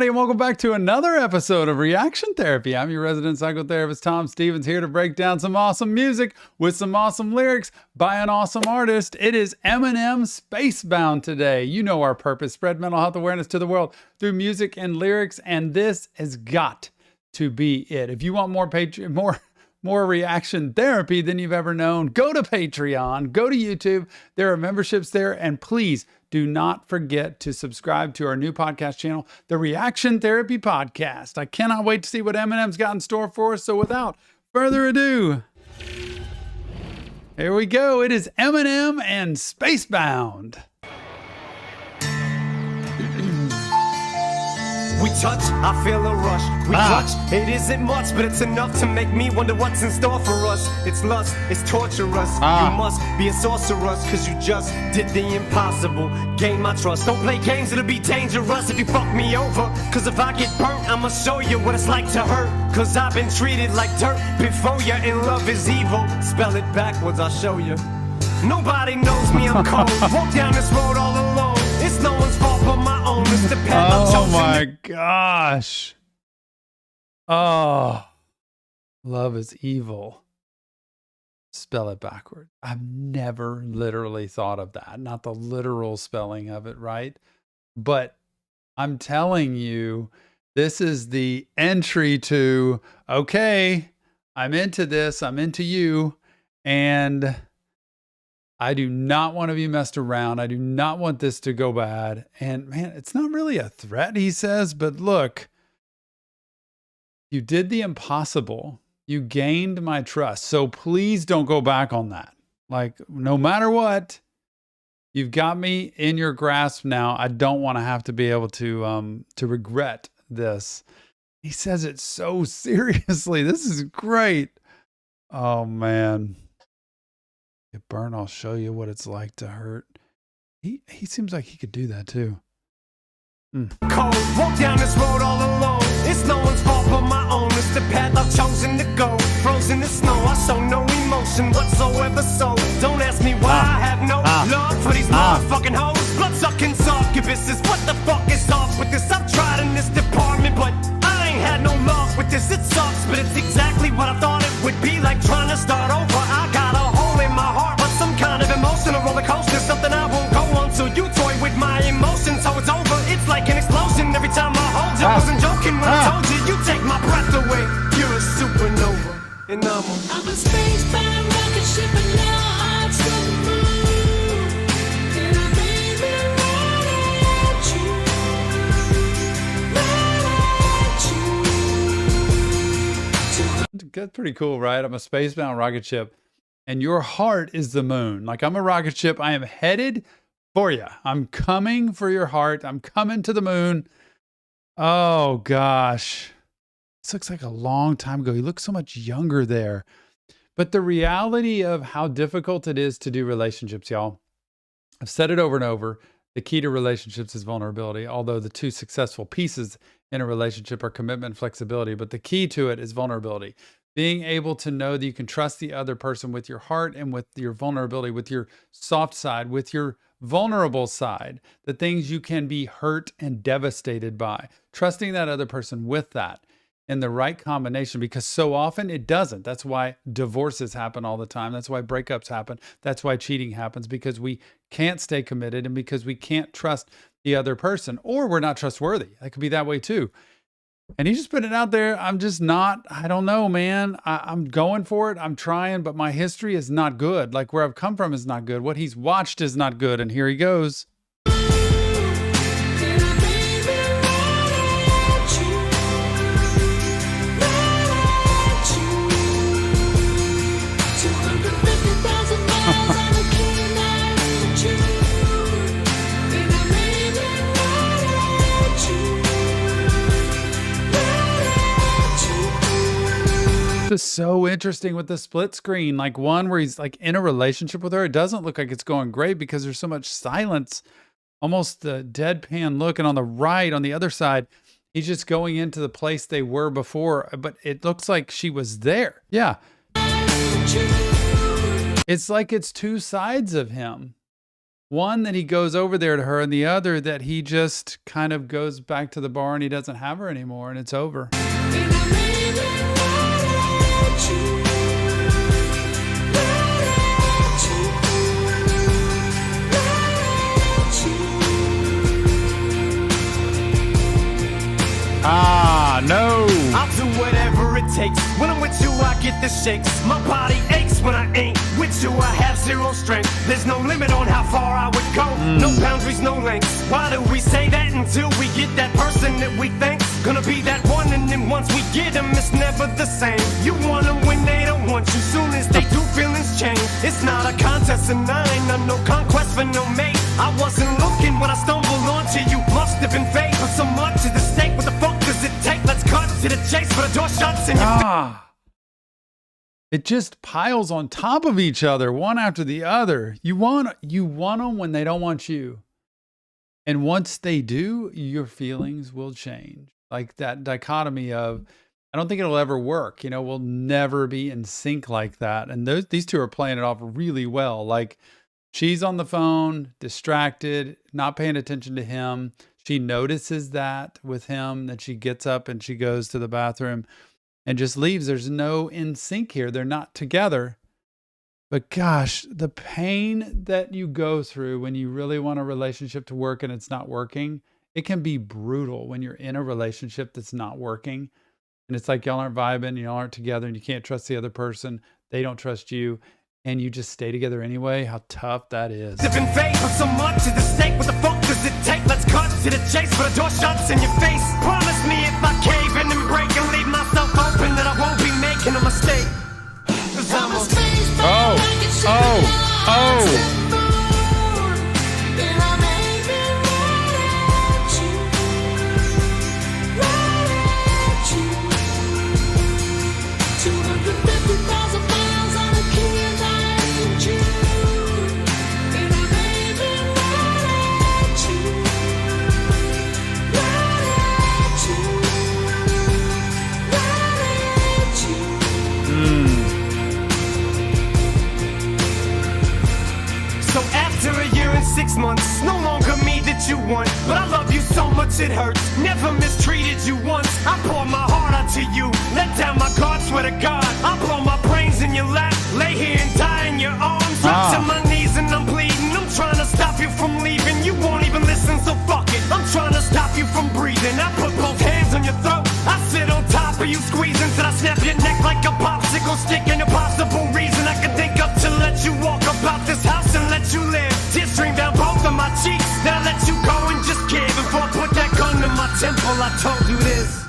and welcome back to another episode of Reaction Therapy. I'm your resident psychotherapist, Tom Stevens, here to break down some awesome music with some awesome lyrics by an awesome artist. It is Eminem, Spacebound today. You know our purpose, spread mental health awareness to the world through music and lyrics, and this has got to be it. If you want more reaction therapy than you've ever known, go to Patreon, go to YouTube. There are memberships there, and please do not forget to subscribe to our new podcast channel, the Reaction Therapy Podcast. I cannot wait to see what Eminem's got in store for us. So without further ado, here we go. It is Eminem and Spacebound. We touch, I feel a rush. We touch, it isn't much, but it's enough to make me wonder what's in store for us. It's lust, it's torturous. You must be a sorceress, cause you just did the impossible. Gain my trust. Don't play games, it'll be dangerous if you fuck me over. Cause if I get burnt, I'ma show you what it's like to hurt. Cause I've been treated like dirt before you, and love is evil. Spell it backwards, I'll show you. Nobody knows me, I'm cold. Walk down this road all alone. It's no one's fault but my own. It's the path I've chosen. Oh my gosh. Oh, love is evil. Spell it backward. I've never literally thought of that. Not the literal spelling of it, right? But I'm telling you, this is the entry to, okay, I'm into this, I'm into you, and I do not want to be messed around. I do not want this to go bad. And man, it's not really a threat, he says, but look, you did the impossible. You gained my trust. So please don't go back on that. Like, no matter what, you've got me in your grasp now. I don't want to have to be able to regret this. He says it so seriously. This is great. Oh man. Get burned, I'll show you what it's like to hurt. He seems like he could do that too. Cold, walk down this road all alone. It's no one's fault but my own. It's the path I've chosen to go. Frozen in snow, I show no emotion whatsoever. So don't ask me why I have no love for these motherfucking hoes. Blood-sucking succubuses. What the fuck is off with this? I've tried in this department, but I ain't had no luck with this. It sucks, but it's exactly what I thought it would be like trying to start over. I got a hole in my heart, but some kind of emotional roller coaster. Something I won't go on till you toy with my emotions. So it's over. It's like an explosion every time I hold you. I wasn't joking when I told you. You take my breath away. You're a supernova, and I'm a spacebound rocket ship, and now I'm to the moon. And I baby right at you, right at you. That's pretty cool, right? I'm a spacebound rocket ship, and your heart is the moon. Like, I'm a rocket ship. I am headed for you. I'm coming for your heart. I'm coming to the moon. Oh gosh. This looks like a long time ago. He looks so much younger there. But the reality of how difficult it is to do relationships, y'all, I've said it over and over. The key to relationships is vulnerability, although the two successful pieces in a relationship are commitment and flexibility. But the key to it is vulnerability. Being able to know that you can trust the other person with your heart and with your vulnerability, with your soft side, with your vulnerable side, the things you can be hurt and devastated by. Trusting that other person with that in the right combination, because so often it doesn't. That's why divorces happen all the time. That's why breakups happen. That's why cheating happens, because we can't stay committed and because we can't trust the other person, or we're not trustworthy. That could be that way too. And he just put it out there. I'm just not, I don't know, man. I'm going for it. I'm trying, but my history is not good. Like, where I've come from is not good. What he's watched is not good. And here he goes. This is so interesting with the split screen, like one where he's like in a relationship with her. It doesn't look like it's going great because there's so much silence, almost the deadpan look. And on the right, on the other side, he's just going into the place they were before, but it looks like she was there. Yeah. It's like it's two sides of him. One that he goes over there to her, and the other that he just kind of goes back to the bar and he doesn't have her anymore and it's over. Ah, no. I'll do whatever it takes. When I'm with you, I get the shakes. My body aches when I ain't with you. I have zero strength. There's no limit on how far I would go. No boundaries, no lengths. Why do we say that until we get that person that we think's gonna be that one? And then once we get them, it's never the same. You want them when they don't want you. Soon as they do, feelings change. It's not a contest of 9. I'm no conquest for no mate. I wasn't looking when I stumbled onto you. Must have been fate. But so much is the stake. What the fuck does it take? Let's cut to the chase. For the door shuts and you. It just piles on top of each other, one after the other. You want them when they don't want you. And once they do, your feelings will change. Like that dichotomy of, I don't think it'll ever work. You know, we'll never be in sync like that. And these two are playing it off really well. Like, she's on the phone, distracted, not paying attention to him. She notices that with him, that she gets up and she goes to the bathroom and just leaves. There's no in sync here. They're not together. But gosh, the pain that you go through when you really want a relationship to work and it's not working, it can be brutal when you're in a relationship that's not working. And it's like y'all aren't vibing, y'all aren't together, and you can't trust the other person. They don't trust you. And you just stay together anyway. How tough that is. Different fate, but so much at the stake. What the fuck does it take? Let's cut to the chase. For the door shuts in your face. Promise me if I cave in and break and leave myself open, that I won't be making a mistake. 'Cause I'm a So after a year and 6 months, it's no longer me that you want. But I love you so much it hurts. Never mistreated you once. I pour my heart out to you. Let down my guard, swear to God. I blow my brains in your lap. Lay here and die in your arms. Drop to my knees and I'm bleeding. I'm trying to stop you from leaving. You won't even listen, so fuck it. I'm trying to stop you from breathing. I put both hands on your throat. I sit on top of you squeezing till I snap your neck like a popsicle stick. An impossible reason I can think of to let you walk about this house and let you live. Tears stream down both of my cheeks. Then I let you go and just give. Before I put that gun to my temple, I told you this.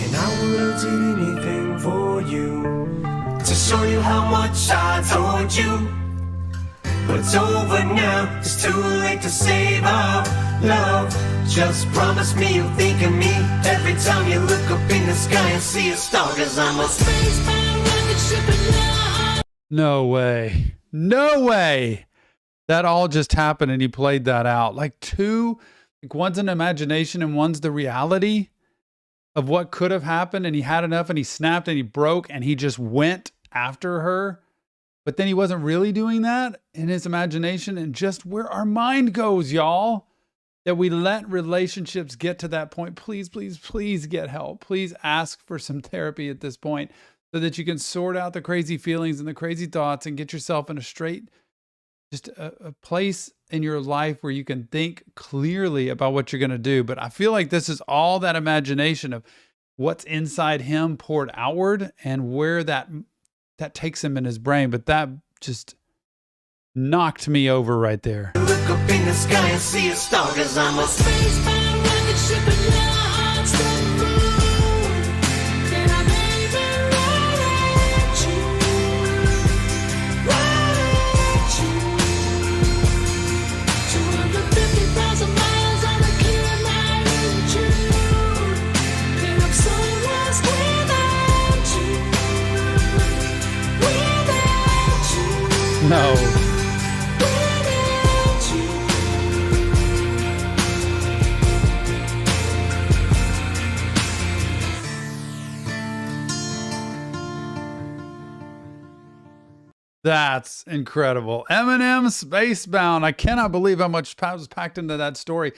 And I would have did anything for you, to show you how much I told you. But it's over now, it's too late to save our love. Just promise me you'll think of me every time you look up in the sky and see a star. 'Cause I'm a spacebound rocket ship in love. No way. No way. That all just happened and he played that out. Like two, like one's an imagination and one's the reality of what could have happened. And he had enough and he snapped and he broke and he just went after her. But then he wasn't really doing that in his imagination, and just where our mind goes, y'all, that we let relationships get to that point. Please, please, please get help. Please ask for some therapy at this point so that you can sort out the crazy feelings and the crazy thoughts and get yourself in a straight, just a place in your life where you can think clearly about what you're going to do. But I feel like this is all that imagination of what's inside him poured outward and where that takes him in his brain. But that just knocked me over right there. Look up in the sky and see a star. 'Cause I'm a spacebound rocket ship in love. And I'm aiming right at you. Right at you. 250,000 miles on a clear night in June. And I'm so lost without you. Without you. No. That's incredible. Eminem, Spacebound. I cannot believe how much was packed into that story.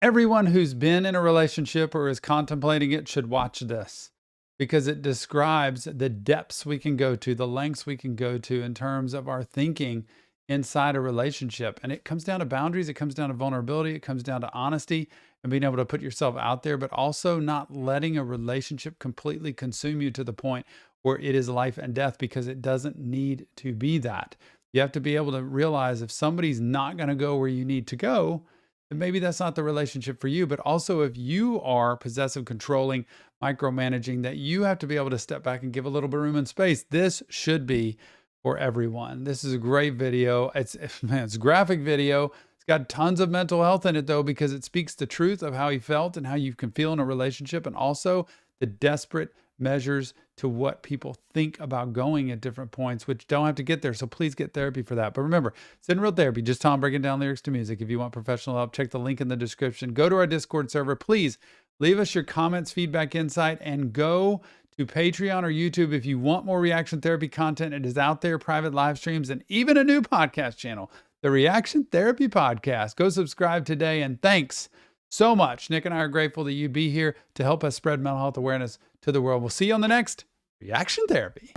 Everyone who's been in a relationship or is contemplating it should watch this, because it describes the depths we can go to, the lengths we can go to in terms of our thinking inside a relationship. And it comes down to boundaries. It comes down to vulnerability. It comes down to honesty and being able to put yourself out there, but also not letting a relationship completely consume you to the point where it is life and death, because it doesn't need to be that. You have to be able to realize if somebody's not going to go where you need to go, then maybe that's not the relationship for you. But also, if you are possessive, controlling, micromanaging, that you have to be able to step back and give a little bit of room and space. This should be for everyone. This is a great video. It's a graphic video. It's got tons of mental health in it, though, because it speaks the truth of how he felt and how you can feel in a relationship, and also the desperate measures to what people think about going at different points, which don't have to get there. So please get therapy for that. But remember, it's in real therapy, just Tom breaking down lyrics to music. If you want professional help, check the link in the description. Go to our Discord server. Please leave us your comments, feedback, insight, and go to Patreon or YouTube if you want more reaction therapy content. It is out there, private live streams, and even a new podcast channel, the Reaction Therapy Podcast. Go subscribe today, and thanks so much. Nick and I are grateful that you be here to help us spread mental health awareness to the world. We'll see you on the next Reaction Therapy.